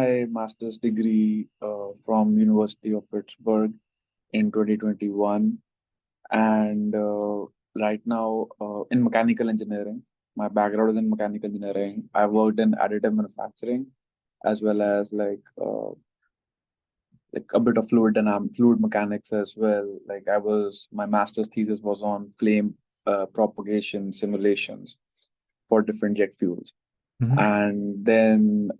My master's degree from University of Pittsburgh in 2021, and right now in mechanical engineering. My background is in mechanical engineering. I worked in additive manufacturing as well as like a bit of fluid mechanics as well. Like my master's thesis was on flame propagation simulations for different jet fuels, Hmm. and then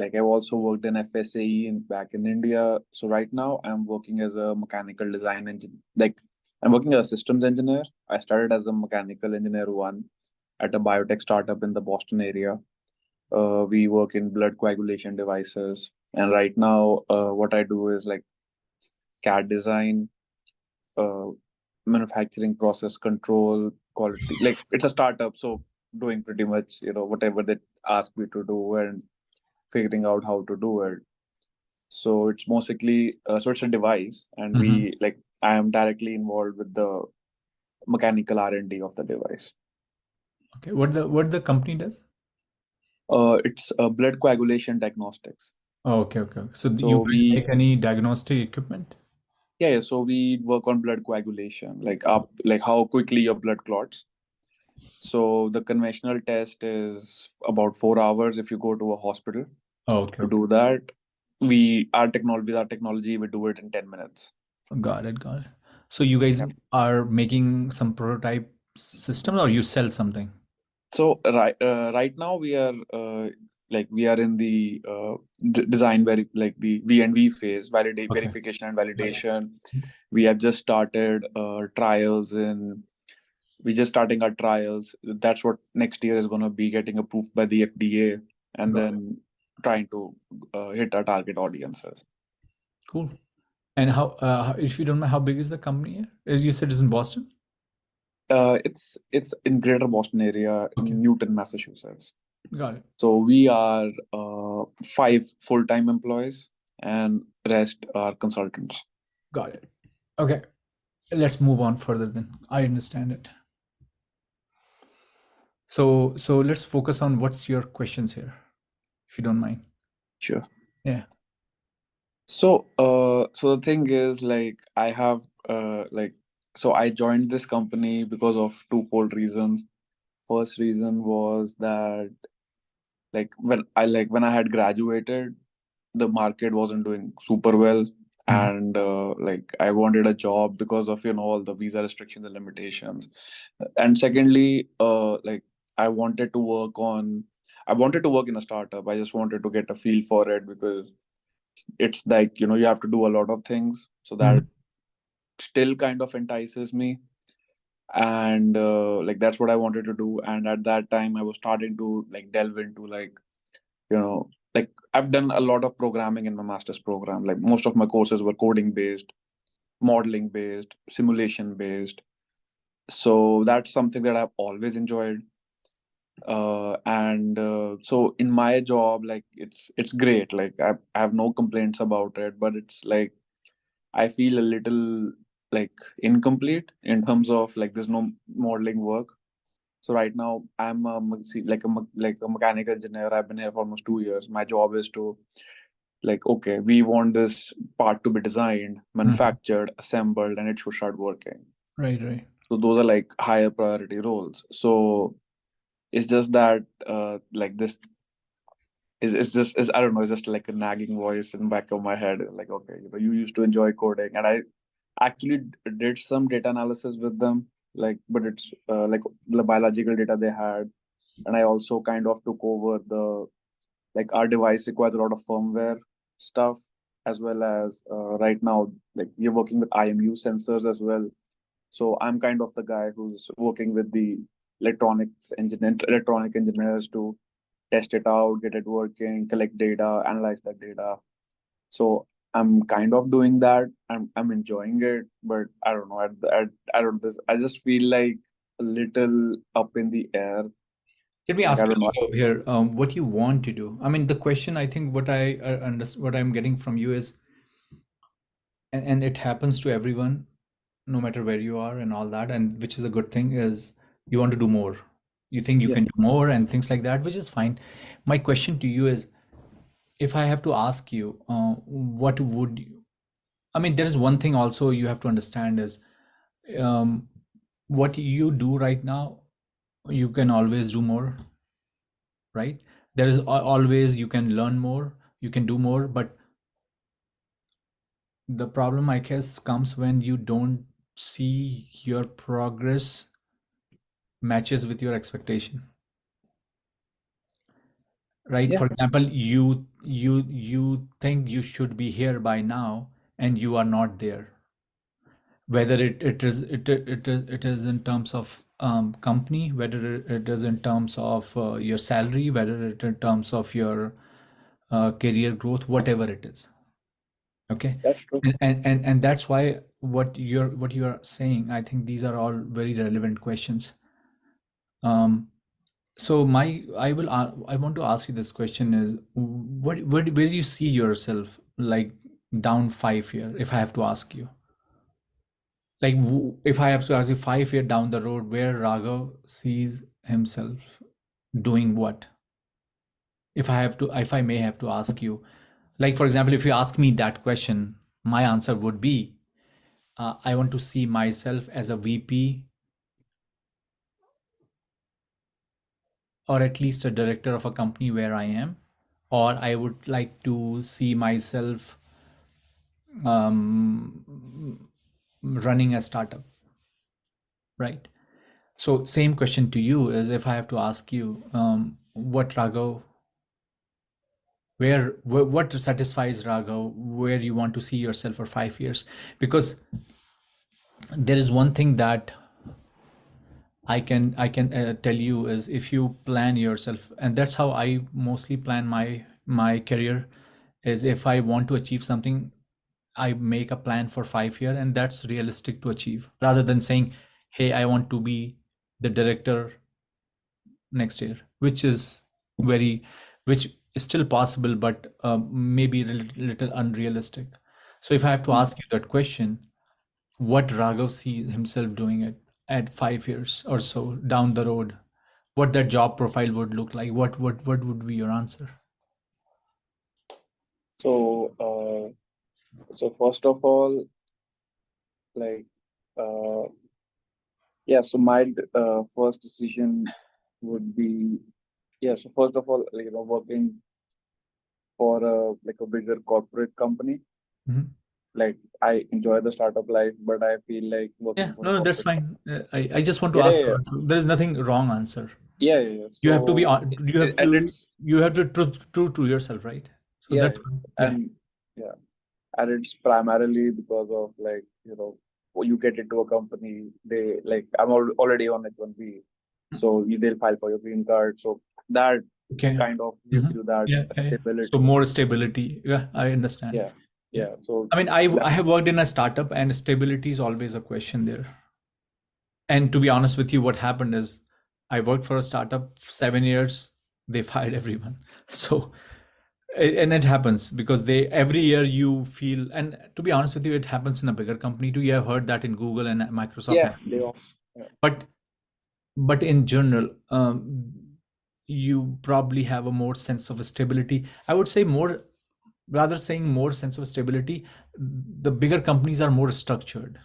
like I've also worked in FSAE back in India. So right now I'm working as a mechanical design engineer. Like I'm working as a systems engineer. I started as a mechanical engineer one at a biotech startup in the Boston area. We work in blood coagulation devices. And right now, what I do is like CAD design, uh, manufacturing process control, quality. Like it's a startup, so doing pretty much whatever they ask me to do and figuring out how to do it. So it's mostly so it's a device, and Hmm. I am directly involved with the mechanical R&D of the device. Okay. What the company does? It's blood coagulation diagnostics. Oh, okay, okay. So you So guys we make any diagnostic equipment? yeah, yeah, so we work on blood coagulation, like how quickly your blood clots. So the conventional test is about 4 hours if you go to a hospital Oh, okay, to okay. do that. With our technology, we do it in 10 minutes. Got it, got it. So you guys are making some prototype systems, or you sell something? So right now we are in the design the V&V phase, validate Okay. verification and validation. We have just started trials in we're just starting our trials. That's what next year is going to be getting approved by the FDA, and Got it. then trying to hit our target audiences. Cool. And if you don't mind, how big is the company here? As you said, it's in Boston? It's in Greater Boston area Okay. in Newton, Massachusetts. Got it. So we are five full-time employees, and rest are consultants. Got it. Okay. Let's move on further then. I understand it. So let's focus on what's your questions here, if you don't mind. Sure. Yeah. So the thing is, so I joined this company because of twofold reasons. First reason was that when I had graduated, the market wasn't doing super well, Mhm. and I wanted a job because of all the visa restrictions and limitations. And secondly, I wanted to work on I wanted to work in a startup. I just wanted to get a feel for it because it's like you have to do a lot of things, so that Mhm. still kind of entices me. And that's what I wanted to do. And at that time I was starting to delve into I've done a lot of programming in my master's program. Like most of my courses were coding based, modeling based, simulation based. So that's something that I've always enjoyed. And so in my job, it's great. I have no complaints about it, but it's like I feel a little incomplete in terms of there's no modeling work. So right now I'm a mechanical engineer. I've been here for almost 2 years. My job is to okay, we want this part to be designed, Mhm. manufactured, assembled, and it should start working. Right, right. So those are like higher priority roles. So it's just that this is just is I don't know, it's just like a nagging voice in the back of my head. Like, okay, you used to enjoy coding, and I actually did some data analysis with them. But it's the biological data they had, and I also kind of took over the our device requires a lot of firmware stuff, as well as right now we're working with IMU sensors as well. So I'm kind of the guy who's working with the electronic engineers to test it out, get it working, collect data, analyze that data. So I'm kind of doing that. I'm enjoying it, but I don't know. I don't this. I just feel like a little up in the air. Let me Like I ask you don't know. over here, what you want to do. I mean, the question I think what I'm getting from you is, and it happens to everyone, no matter where you are and all that, and which is a good thing, is you want to do more. You think you Yeah. can do more and things like that, which is fine. My question to you is, if I have to ask you, what would you, I mean, there is one thing also you have to understand is, um, what you do right now, you can always do more, right? There is always, you can learn more, you can do more, but the problem, I guess, comes when you don't see your progress matches with your expectation, right? Yeah, For example, you think you should be here by now and you are not there, whether it is in terms of company, whether it is in terms of your salary, whether it in terms of your career growth, whatever it is. Okay. that's true. And that's why what you're saying, I think these are all very relevant questions. So I want to ask you this question is, where do you see yourself, like, down 5 year, if I have to ask you, like, if I have to ask you 5 year down the road, where Raghav sees himself doing what? If I may have to ask you, like, for example, if you ask me that question, my answer would be, I want to see myself as a VP, or at least a director of a company where I am, or I would like to see myself running a startup, right? So, same question to you is, if I have to ask you, what Raghav, what satisfies Raghav, where you want to see yourself for 5 years? Because there is one thing that I can tell you is, if you plan yourself, and that's how I mostly plan my career, is if I want to achieve something, I make a plan for 5 year, and that's realistic to achieve, rather than saying, hey, I want to be the director next year, very which is still possible, but maybe a little unrealistic. So if I have to Mm. ask you that question, what Raghav sees himself doing at 5 years or so down the road, what that job profile would look like, what would be your answer? So, so first of all, like, uh, yeah. So my first decision would be, yeah. So first of all, like, working for a like a bigger corporate company. Mhm. Like, I enjoy the startup life, but I feel like Yeah, working for a no, no, that's corporate fine. company. I just want to Yeah, ask yeah, the yeah, answer. There is nothing wrong answer. yeah, yeah. Yeah. You have to be So, and you have to true to yourself, right? So yeah, that's yeah. fine. Yeah. And yeah, and it's primarily because of, like, when you get into a company, they like, I'm already on H1B, so they'll file for your green card. So that Okay. kind of gives Mhm. you that Yeah, yeah, yeah. So stability. more stability. Yeah, I understand. Yeah, Yeah. yeah. So I mean, I that, have worked in a startup, and stability is always a question there. And to be honest with you, what happened is, I worked for a startup 7 years, they fired everyone. So, and it happens because they every year you feel, and to be honest with you, it happens in a bigger company too. You have heard that in Google and Microsoft yeah, and they everything. off. Yeah. But in general, you probably have a more sense of stability. I would say more, rather saying more sense of stability, the bigger companies are more structured.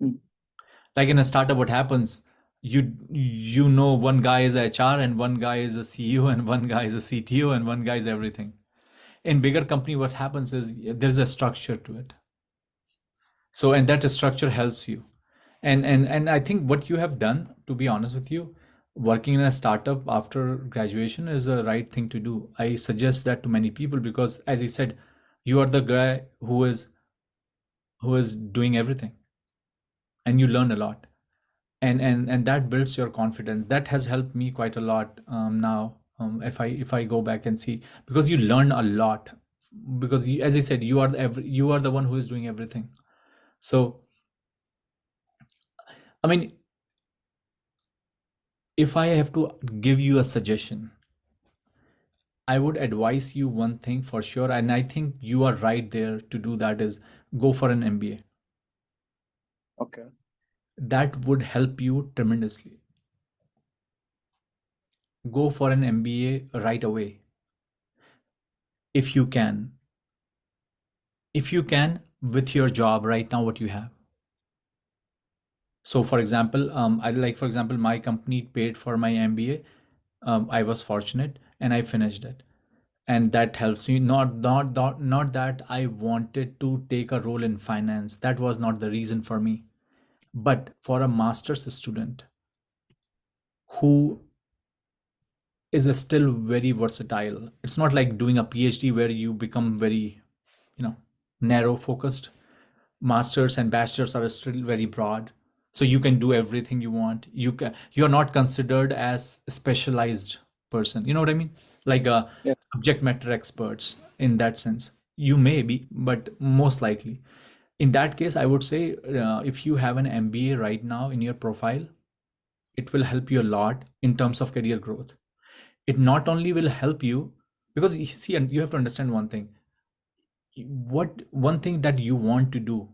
Mm. Like in a startup, what happens, one guy is HR, and one guy is a CEO, and one guy is a CTO, and one guy is everything. In bigger company, what happens is, there's a structure to it. So, and that structure helps you. And I think what you have done, to be honest with you, working in a startup after graduation is the right thing to do. I suggest that to many people, because, as I said, you are the guy who is doing everything, and you learn a lot, and that builds your confidence. That has helped me quite a lot. Now, if I go back and see, because you learn a lot, because as I said, you are the one who is doing everything. So, I mean, if I have to give you a suggestion, I would advise you one thing for sure, and I think you are right there to do that, is go for an MBA. Okay. That would help you tremendously. Go for an MBA right away. if you can, with your job right now, what you have. So, for example, I like, for example, my company paid for my MBA. I was fortunate and I finished it, and that helps me. Not that I wanted to take a role in finance. That was not the reason for me. But for a master's student who is a still very versatile, it's not like doing a PhD where you become very, you know, narrow focused. Masters and bachelors are still very broad, so you can do everything you want. You're not considered as specialized person, you know what I mean, like a Yeah. subject matter experts. In that sense you may be, but most likely in that case I would say, if you have an MBA right now in your profile, it will help you a lot in terms of career growth. It not only will help you, because you see, and you have to understand one thing, what one thing that you want to do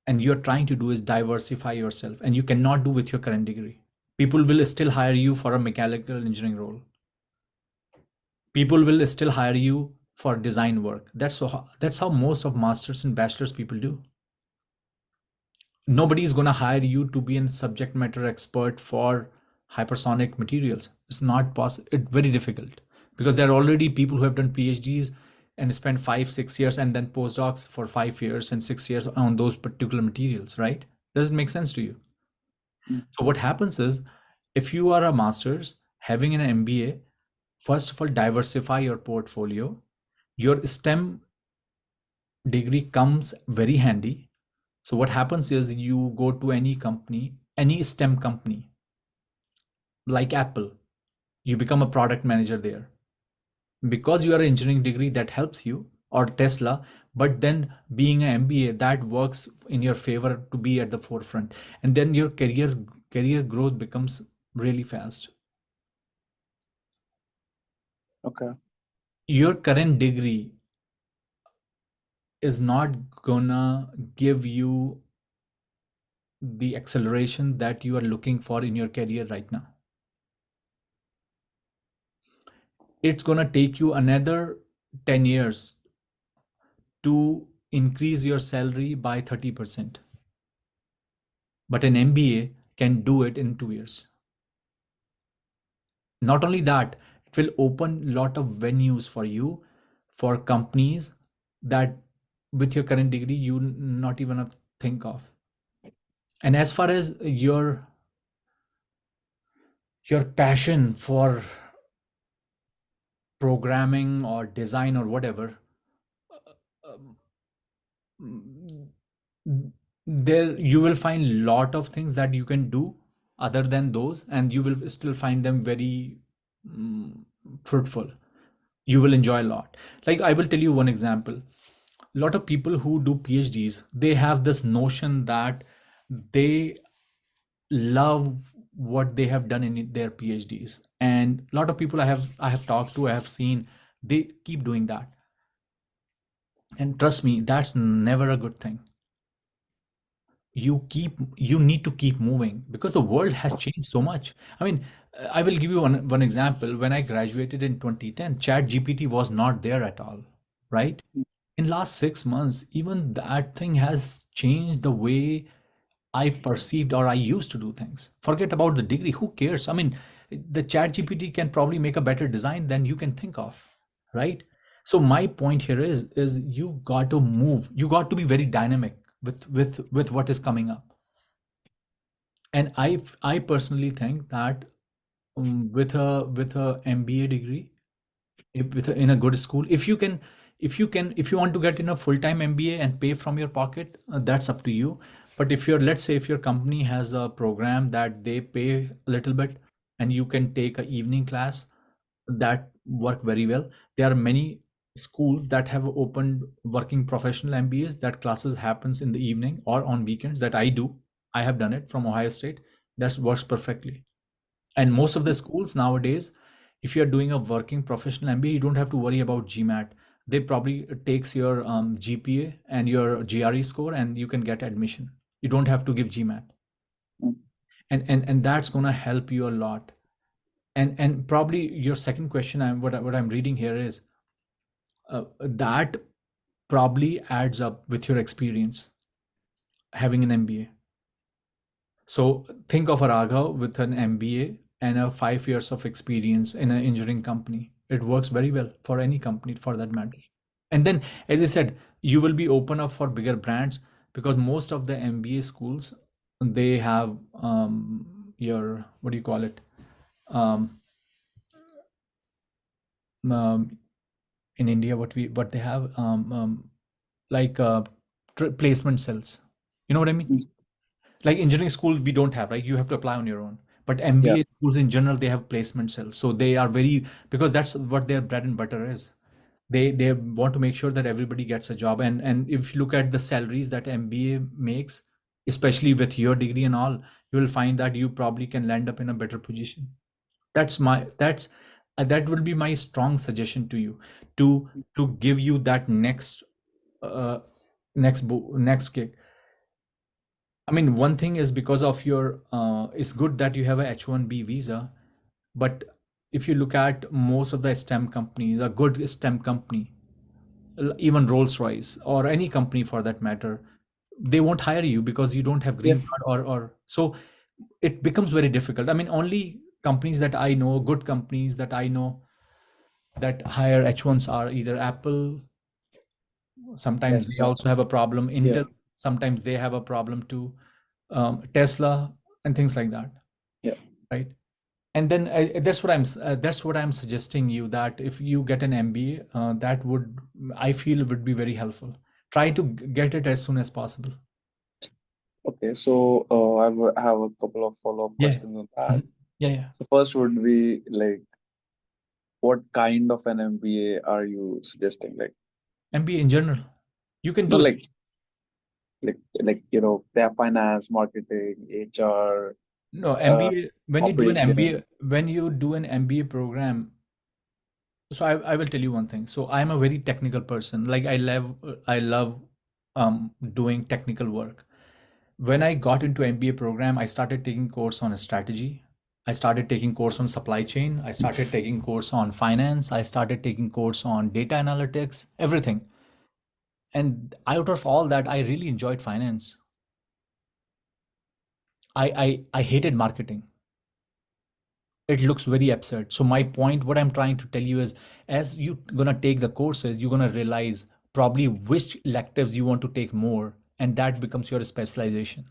and you're trying to do is diversify yourself, and you cannot do with your current degree. People will still hire you for a mechanical engineering role. People will still hire you for design work. That's how most of masters and bachelors people do. Nobody is going to hire you to be a subject matter expert for hypersonic materials. It's not possible. It's very difficult because there are already people who have done PhDs and spent 5 6 years and then postdocs for 5 years and 6 years on those particular materials, right? Does it make sense to you? Mm. So what happens is, if you are a master's having an MBA, first of all diversify your portfolio. Your STEM degree comes very handy. So what happens is, you go to any company, any STEM company, like Apple, you become a product manager there because you are an engineering degree, that helps you, or Tesla. But then being an MBA, that works in your favor to be at the forefront, and then your career growth becomes really fast. Okay. Your current degree is not gonna give you the acceleration that you are looking for in your career right now. It's going to take you another 10 years to increase your salary by 30%. But an MBA can do it in 2 years. Not only that, it will open a lot of venues for you, for companies that with your current degree you not even think of. And as far as your passion for programming or design or whatever, there you will find lot of things that you can do other than those, and you will still find them very mm, fruitful. You will enjoy a lot. Like, I will tell you one example. A lot of people who do PhDs, they have this notion that they love what they have done in their PhDs, and a lot of people I have talked to, I have seen, they keep doing that. And trust me, that's never a good thing. You need to keep moving because the world has changed so much. I mean, I will give you one example. When I graduated in 2010, chat GPT was not there at all, right? Mm. In last 6 months, even that thing has changed the way I perceived or I used to do things. Forget about the degree, who cares? I mean, the chat GPT can probably make a better design than you can think of, right? So my point here is you got to move, you got to be very dynamic with what is coming up. And I personally think that, with a MBA degree, in a good school, if you want to get in a full-time MBA and pay from your pocket, that's up to you. But if you're, let's say, if your company has a program that they pay a little bit, and you can take a evening class, that work very well. There are many schools that have opened working professional MBAs, that classes happens in the evening or on weekends, that I do. I have done it from Ohio State. That works perfectly. And most of the schools nowadays, if you're doing a working professional MBA, you don't have to worry about GMAT. They probably takes your GPA and your GRE score, and you can get admission. You don't have to give GMAT. Mm. And that's going to help you a lot. And probably your second question, what I'm reading here is, that probably adds up with your experience having an MBA. So think of a Raghav with an MBA and a 5 years of experience in an engineering company. It works very well for any company for that matter. And then, as I said, you will be open up for bigger brands because most of the MBA schools, they have your, what do you call it? Um, um, in India, what they have, like placement cells. You know what I mean? Mm. Like engineering school we don't have, right? You have to apply on your own, but Yeah. MBA schools in general, they have placement cells, so they are very, because that's what their bread and butter is. They want to make sure that everybody gets a job, and if you look at the salaries that MBA makes, especially with your degree and all, you will find that you probably can land up in a better position. That will be my strong suggestion to you, to give you that uh next kick. I mean, one thing is because of your, it's good that you have a H-1B visa, but if you look at most of the STEM companies, a good STEM company, even Rolls-Royce or any company for that matter, they won't hire you because you don't have Yeah. green card, or so it becomes very difficult. I mean, only companies that I know, good companies that I know that hire H1s are either Apple, sometimes they Tesla. also have a problem, Yeah. Intel, sometimes they have a problem too, Tesla, and things like that, Yeah. right? And then that's what I'm suggesting you, that if you get an MBA, that would, I feel, would be very helpful. Try to get it as soon as possible. Okay. So have a couple of follow-up Yeah. questions on that. Mhm. Yeah, yeah. So first would be like, what kind of an MBA are you suggesting? Like, MBA in general, you can no, do. they have finance, marketing, HR, No, uh, MBA, when you do an operations. MBA, when you do an MBA program, so I will tell you one thing. So I'm a very technical person. Like I love doing technical work. When I got into MBA program, I started taking course on strategy. I started taking course on supply chain. I started taking course on finance. I started taking course on data analytics, everything. And out of all that, I really enjoyed finance. I hated marketing. It looks very absurd. So my point, what I'm trying to tell you is, as you gonna take the courses, you're gonna realize probably which electives you want to take more, and that becomes your specialization.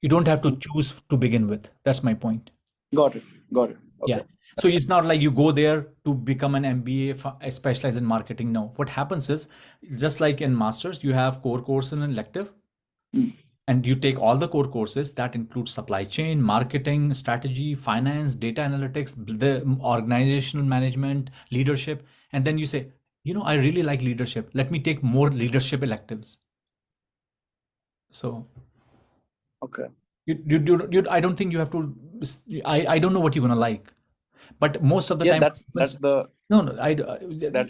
You don't have to Mm. choose to begin with. That's my point. Got it. Got it. Yeah. Okay. So it's not like you go there to become an MBA, specialize in marketing. No. What happens is, just like in masters, you have core course and elective, Mm. and you take all the core courses that include supply chain, marketing, strategy, finance, data analytics, the organizational management, leadership, and then you say, I really like leadership. Let me take more leadership electives. So Okay. I don't think you have to. I don't know what you're gonna like, but most of the Yeah, time, no, no. that's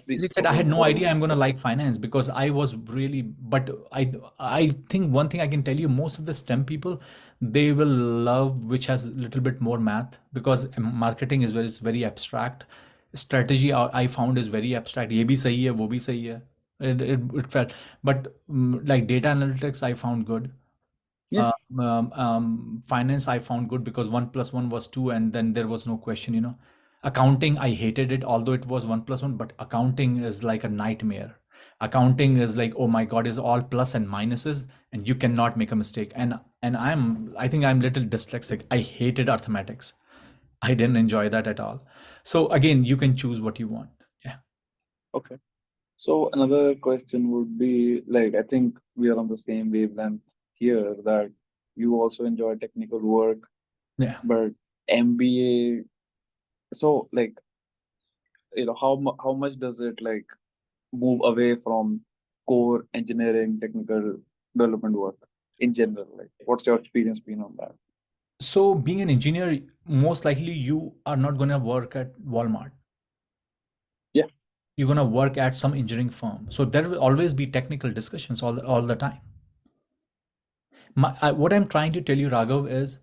the As I said, I okay, had no important idea I'm thing. gonna Yeah. like finance because I was really. But I think one thing I can tell you, most of the STEM people, they will love which has a little bit more math, because marketing is very abstract. Strategy, I found, is very abstract. ये भी सही है, वो भी सही है. It felt, but like data analytics, I found good. Yeah. Finance I found good because 1 plus 1 was 2, and then there was no question. Accounting, I hated it, although it was 1 plus 1, but accounting is like a nightmare. Accounting is like, oh my God, is all plus and minuses, and you cannot make a mistake. And I think I'm little dyslexic. I hated arithmetics. I didn't enjoy that at all. So again, you can choose what you want. Yeah. Okay. So another question would be like, I think we are on the same wavelength here, that you also enjoy technical work, Yeah. but MBA. So like, how much does it like move away from core engineering, technical development work in general? Like, what's your experience been on that? So being an engineer, most likely you are not going to work at Walmart. Yeah. You're going to work at some engineering firm. So there will always be technical discussions all the time. What I'm trying to tell you, Raghav, is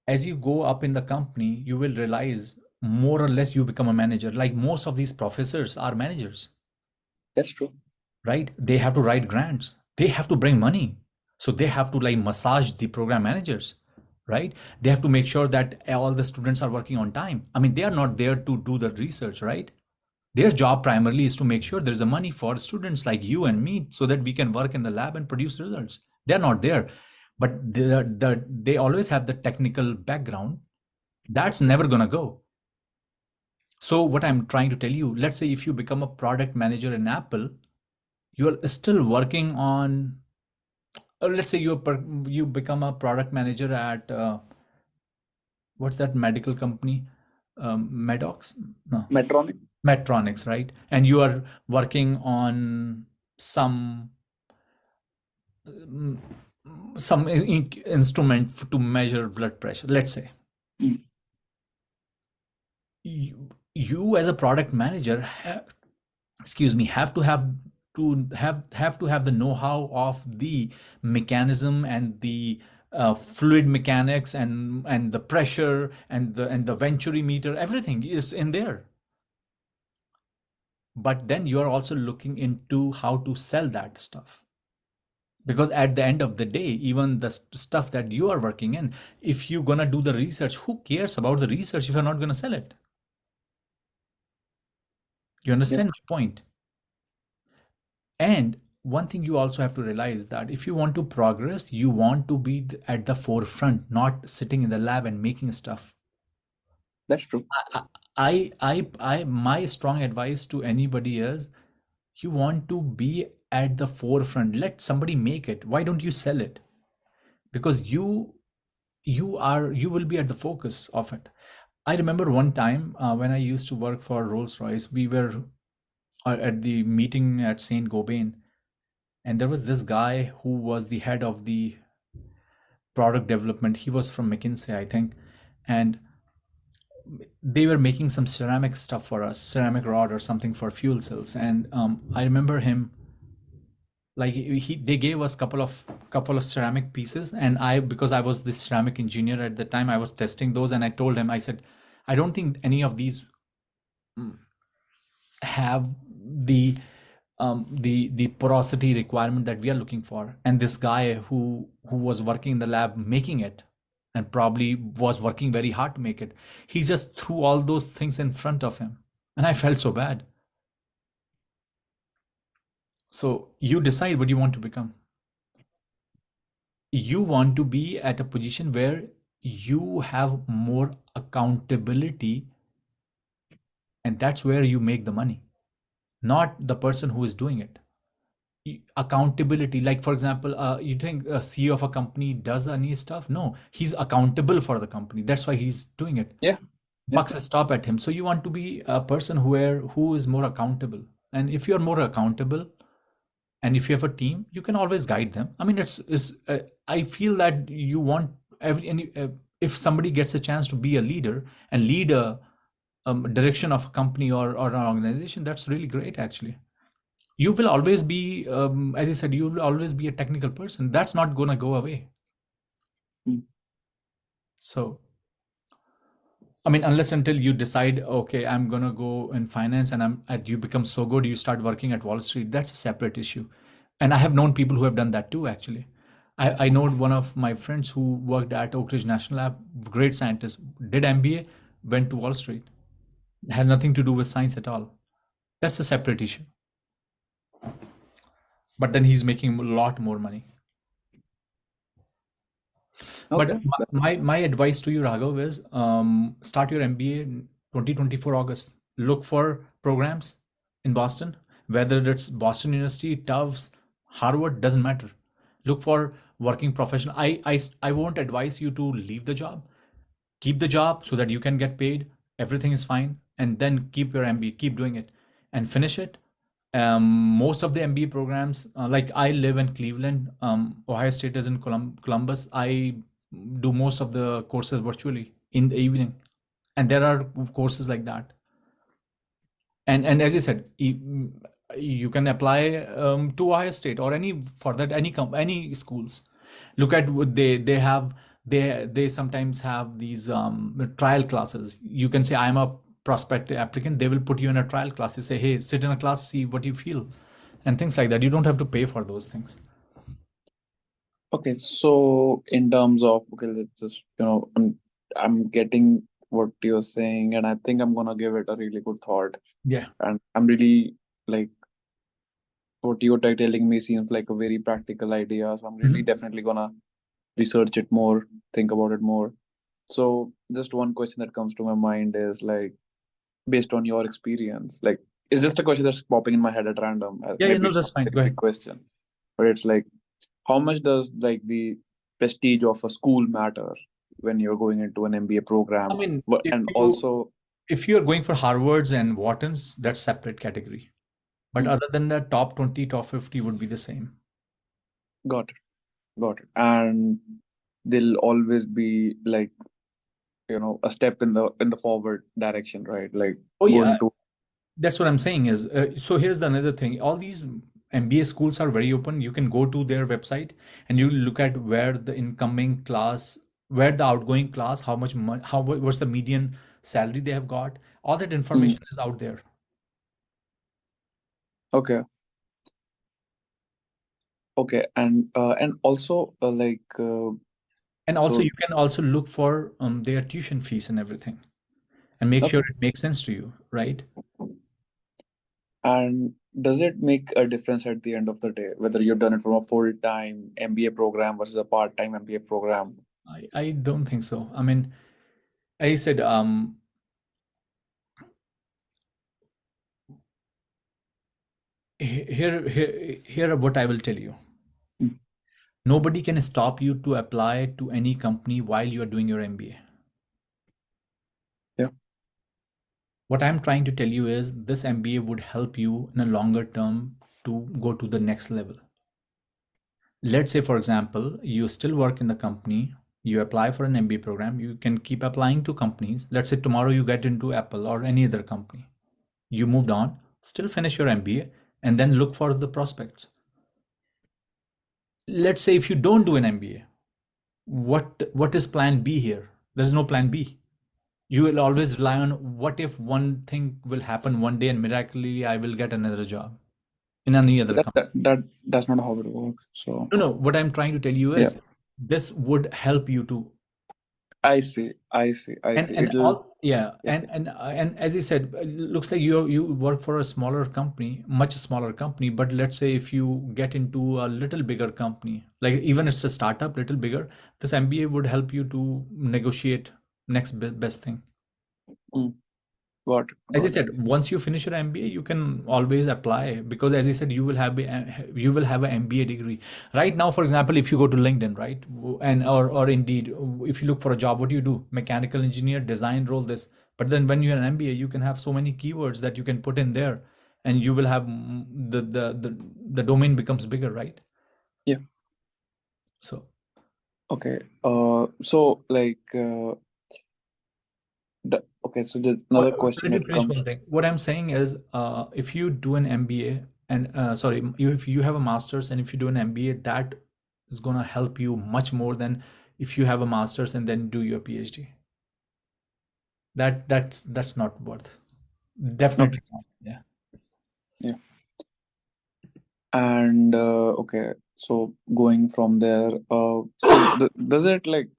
as you go up in the company, you will realize more or less you become a manager. Like most of these professors are managers, That's true. right? They have to write grants, they have to bring money, so they have to like massage the program managers, right? They have to make sure that all the students are working on time. I mean, they are not there to do the research, right? Their job primarily is to make sure there's a money for students like you and me so that we can work in the lab and produce results. They're not there, but they always have the technical background. That's never gonna go. So what I'm trying to tell you, let's say if you become a product manager in Apple, you're still working on, let's say you become a product manager at what's that medical company, Medox, no, Metronic. Medtronics, right? And you are working on some mm, some instrument to measure blood pressure, let's say. Mm. You as a product manager, excuse me, have to have the know-how of the mechanism and the fluid mechanics and the pressure and the venturi meter, everything is in there. But then you're also looking into how to sell that stuff, because at the end of the day, even the stuff that you are working in, if you're gonna do the research, who cares about the research if you're not gonna sell it? You Yep. understand my point? And one thing you also have to realize that if you want to progress, you want to be at the forefront, not sitting in the lab and making stuff. That's true. My strong advice to anybody is, you want to be at the forefront. Let somebody make it. Why don't you sell it? Because you will be at the focus of it. I remember one time when I used to work for Rolls Royce, we were at the meeting at Saint Gobain, and there was this guy who was the head of the product development. He was from McKinsey, I think, and they were making some ceramic stuff for us, ceramic rod or something for fuel cells. And I remember him, like they gave us couple of ceramic pieces, and I, because I was the ceramic engineer at the time, I was testing those, and I told him, I said, I don't think any of these have the the porosity requirement that we are looking for. And this guy who was working in the lab making it, and probably was working very hard to make it, he just threw all those things in front of him, and I felt so bad. So you decide what you want to become. You want to be at a position where you have more accountability, and that's where you make the money, not the person who is doing it. Accountability, like for example, you think a CEO of a company does any stuff? No, he's accountable for the company, that's why he's doing it. Yeah. Yeah. Bucks stop at him. So you want to be a person who is more accountable. And if you're more accountable, and if you have a team, you can always guide them. I mean, I feel that you want if somebody gets a chance to be a leader and lead a direction of a company or an organization, that's really great actually. You will always be, as I said, you will always be a technical person. That's not going to go away. Mm. So, I mean, unless until you decide, okay, I'm going to go in finance, and you become so good, you start working at Wall Street, that's a separate issue. And I have known people who have done that too, actually. I know one of my friends who worked at Oak Ridge National Lab, great scientist, did MBA, went to Wall Street. It has nothing to do with science at all. That's a separate issue. But then he's making a lot more money. But Okay. my advice to you, Raghav, is start your MBA in 2024 August. Look for programs in Boston, whether it's Boston University, Tufts, Harvard, doesn't matter. Look for working professional. I won't advise you to leave the job. Keep the job so that you can get paid. Everything is fine, and then keep your MBA, keep doing it, and finish it. Most of the MBA programs, like I live in Cleveland, Ohio State is in Columbus. I do most of the courses virtually in the evening, and there are courses like that. And as I said, you can apply to Ohio State or any for that any schools. Look at what they have. They sometimes have these trial classes. You can say, I'm a prospective applicant. They will put you in a trial class. They say, hey, sit in a class, see what you feel, and things like that. You don't have to pay for those things. Okay, so in terms of, okay, let's just, I'm getting what you're saying, and I think I'm gonna give it a really good thought. Yeah. And I'm really like, what you're telling me seems like a very practical idea. So I'm really Mhm. definitely gonna research it more, think about it more. So just one question that comes to my mind is like, based on your experience, like, it's just a question that's popping in my head at random. Yeah, yeah, Maybe no, it's that's not a fine. very Go big ahead. question, but it's like, how much does like the prestige of a school matter when you're going into an MBA I program? mean, And also, if you're going for Harvards and Whartons, that's separate category. But mm, other than that, top 20, top 50 would be the same. got it, got it. And they'll always be like, a step in the forward direction, right? Like Oh yeah, going to. that's what I'm saying is, so here's the another thing. All these MBA schools are very open. You can go to their website and you look at where the incoming class, where the outgoing class, how much money, what's the median salary they have got. All that Mm, information is out there. okay, okay. And also And also so you can also look for their tuition fees and everything and make sure okay. it makes sense to you, right? And does it make a difference at the end of the day whether you've done it from a full-time MBA program versus a part-time MBA program? I don't think so. I mean, I said, here what I will tell you. Mm, Nobody can stop you to apply to any company while you are doing your MBA. yeah. What I'm trying to tell you is this MBA would help you in a longer term to go to the next level. Let's say, for example, you still work in the company, you apply for an MBA program, you can keep applying to companies. Let's say tomorrow you get into Apple or any other company. You moved on, still finish your MBA, and then look for the prospects. Let's say if you don't do an MBA, what is plan B here? There's no plan B. You will always rely on what if one thing will happen one day and miraculously I will get another job in any other That, company. that that that's not how it works. So No, no, what I'm trying to tell you yeah, is this would help you to. I see. And It'll. all, yeah, Yeah. and as you said, it looks like you work for a smaller company, much smaller company. But let's say if you get into a little bigger company, like even it's a startup, little bigger, this MBA would help you to negotiate next best thing. Mm, got it, As I got it. said, once you finish your MBA, you can always apply because, as I said, you will have an MBA degree. Right now, for example, if you go to LinkedIn, right, and or Indeed, if you look for a job, what do you do? Mechanical engineer, design role, this. But then when you're an MBA, you can have so many keywords that you can put in there, and you will have the domain becomes bigger, right? Yeah. So. Okay. So okay. So there's another question Let me that finish comes. one thing. What I'm saying is, if you do an MBA and sorry, if you have a master's and if you do an MBA, that is gonna help you much more than if you have a master's and then do your PhD. That's not worth. Okay. Definitely not. Yeah. Yeah. And okay. So going from there, does it like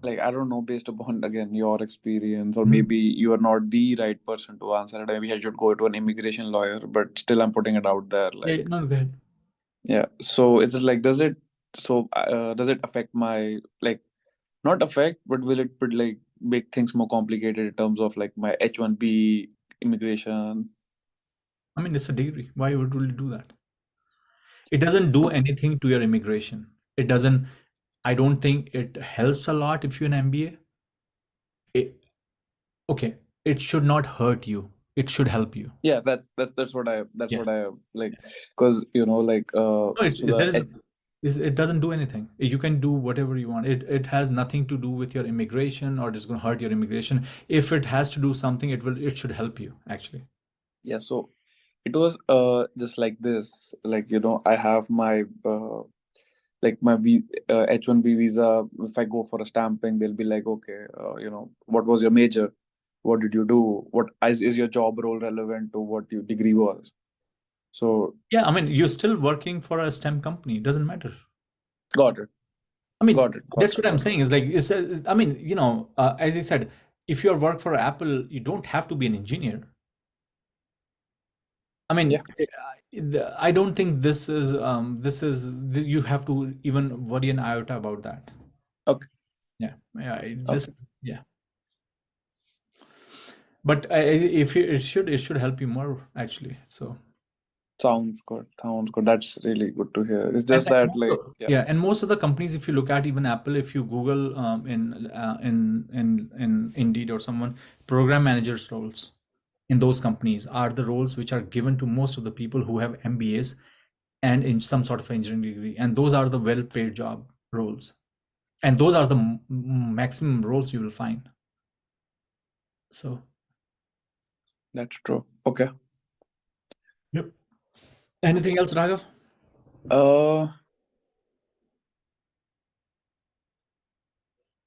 I don't know, based upon again your experience, or Mhm. maybe you are not the right person to answer it. Maybe I should go to an immigration lawyer, but still I'm putting it out there. Yeah. Like, No, go ahead. yeah. So is it like, does it affect my, like, not affect, but will it put like make things more complicated in terms of like my H1B immigration? I mean, it's a degree. Why would you do that? It doesn't do anything to your immigration. It doesn't. I don't think it helps a lot if you're an MBA. It, okay. It should not hurt you. It should help you. Yeah, that's what Yeah. I like, because No, so the it doesn't do anything. You can do whatever you want. It has nothing to do with your immigration or it's going to hurt your immigration. If it has to do something, it should help you actually. yeah, so it was just like this, like I have my like my H1B visa, if I go for a stamping, they'll be like, okay, what was your major? What did you do? What is your job role relevant to what your degree was? So Yeah, I mean, you're still working for a STEM company. It doesn't matter. got it, I mean, got it, got that's it, what I'm got it. saying is like, I mean, as I said, if you work for Apple, you don't have to be an engineer. I Yeah. mean, I don't think you have to even worry an iota about that. Okay. Yeah, yeah, this Okay. is, yeah. But if you, it should help you more actually. So Sounds good. Sounds good. That's really good to hear. It's and, just that, like, yeah, yeah, and most of the companies, if you look at even Apple, if you Google in Indeed or someone, program managers roles in those companies are the roles which are given to most of the people who have MBAs and in some sort of engineering degree, and those are the well-paid job roles, and those are the maximum roles you will find. So, that's true. Okay. yep. Anything else, Raghav? Uh,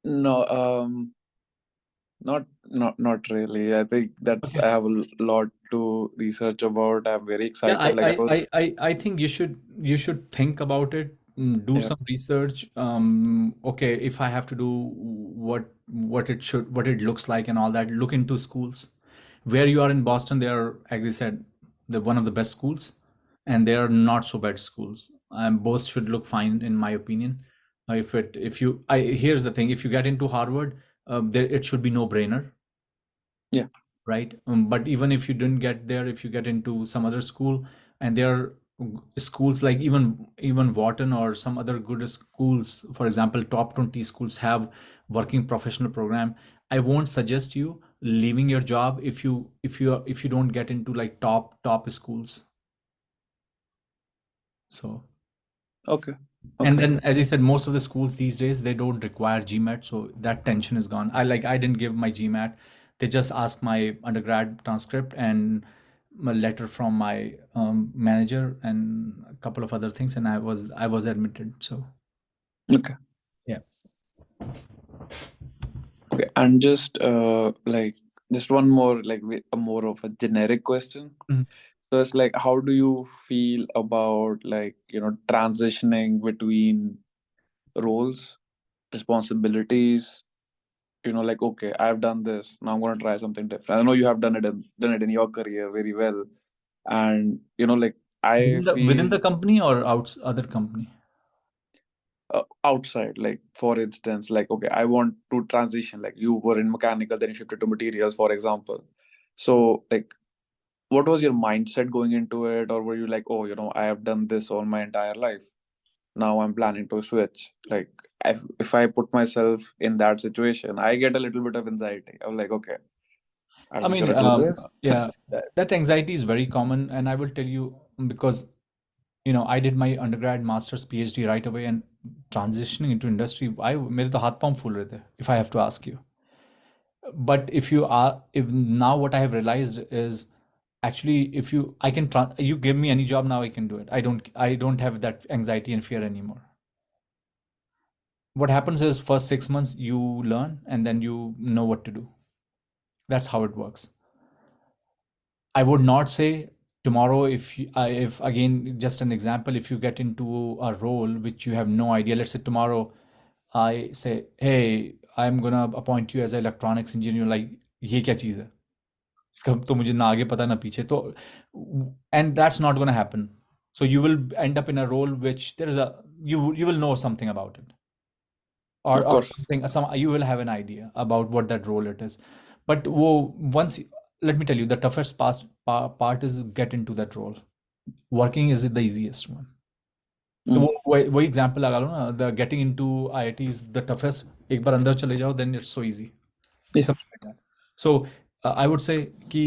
no, not really. I think that's Okay. I have a lot to research about. I'm very Yeah, excited. Like I was, I think you should think about it, do yeah, some research. Okay, if I have to do what it looks like and all that, look into schools. Where you are in Boston, they are, as I said, the one of the best schools, and they are not so bad schools. Both should look fine in my opinion. If you, here's the thing: if you get into Harvard, it should be no brainer, yeah, right? But even if you didn't get there, if you get into some other school, and there are schools like even Wharton or some other good schools, for example, top 20 schools have working professional program. I won't suggest you leaving your job if you don't get into like top schools. So, okay, and okay, then, as I said, most of the schools these days they don't require GMAT, so that tension is gone. I didn't give my GMAT. They just asked my undergrad transcript and a letter from my manager and a couple of other things, and I was admitted. So okay, yeah. okay. And just like just one more, like a more of a generic question. Mhm. So it's like, how do you feel about, like, transitioning between roles, responsibilities? Like, okay, I've done this. Now I'm gonna try something different. I know you have done it in your career very well, and like I Within feel the company or out other company? outside. Like, for instance, like, okay, I want to transition. Like, you were in mechanical, then you shifted to materials, for example. So, like, what was your mindset going into it, or were you like, oh, I have done this all my entire life, now I'm planning to switch? Like, if I put myself in that situation, I get a little bit of anxiety. I'm like, okay, I I'm mean, gonna do this. yeah, that anxiety is very common, and I will tell you because I did my undergrad, master's, PhD right away, and transitioning into industry, मेरे तो हाथ पांव फूल रहे थे, if I have to ask you. But if now what I have realized is actually if I can you give me any job now, I can do it. I don't have that anxiety and fear anymore. What happens is first 6 months you learn and then you know what to do. That's how it works. I would not say tomorrow if again just an example, if you get into a role which you have no idea. Let's say tomorrow I say, hey, I'm gonna appoint you as an electronics engineer. Like ये क्या चीज़ है? इसका तो मुझे ना आगे पता ना पीछे तो, and that's not gonna happen. So you will end up in a role which there is a you will know something about it, Of or course. something, you will have an idea about what that role it is. But once, let me tell you, the toughest part is get into that role. Working is the easiest one. Mm. वही example लगा लो ना, the getting into IIT is the toughest. एक बार अंदर चले जाओ then it's so easy. Yeah. Something like that. So I would say कि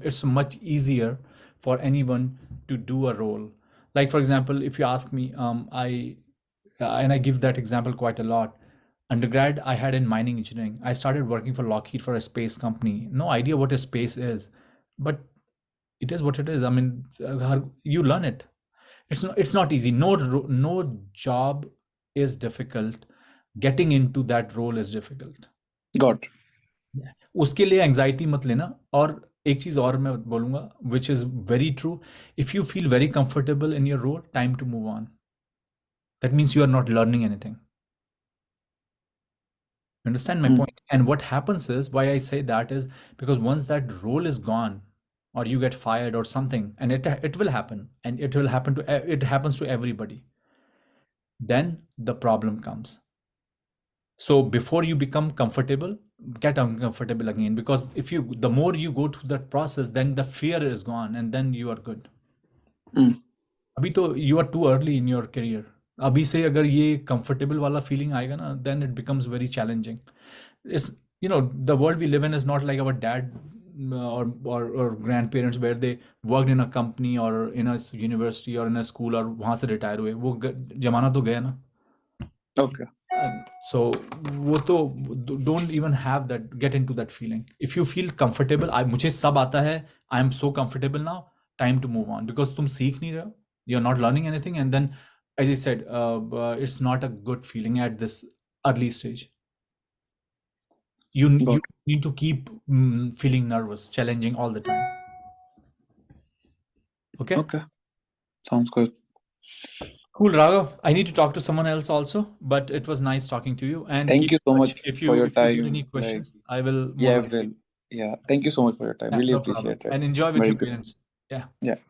it's much easier for anyone to do a role. Like for example, if you ask me, and I give that example quite a lot. Undergrad, I had in mining engineering. I started working for Lockheed for a space company. No idea what a space is, but it is what it is. I mean, you learn it. It's not easy. No job is difficult. Getting into that role is difficult. Got. उसके लिए anxiety मत लेना। और एक चीज और मैं बोलूंगा which is very true, if you feel very comfortable in your role, time to move on. That means you are not learning anything. Understand my Mm, point? And what happens is, why I say that is because once that role is gone, or you get fired or something, and it will happen, and it happens to everybody, then the problem comes. So before you become comfortable, get uncomfortable again, because if you the more you go through that process, then the fear is gone, and then you are good. mm, अभी तो you are too early in your career. अभी से अगर ये comfortable वाला feeling आएगा ना, then it becomes very challenging. It's, the world we live in is not like our dad or grandparents, where they worked in a company or in a university or in a school और वहां से retire हुए। वो जमाना तो गया ना। okay. So वो तो don't even have that, get into that feeling. If you feel comfortable, मुझे सब आता है, I am so comfortable now, time to move on, because तुम सीख नहीं रहे हो, you're not learning anything, and then, as I said, it's not a good feeling at this early stage. You Got. need to keep feeling nervous, challenging all the time. Okay. Okay. Sounds good. Cool, Raghav. I need to talk to someone else also, but it was nice talking to you. And Thank keep you so in much touch. If for you your if you get any time. Like, questions, I will more yeah, than happy. well, yeah. Thank you so much for your time. Yeah, Really no problem. appreciate it. And enjoy with Very your good. parents. Yeah. Yeah.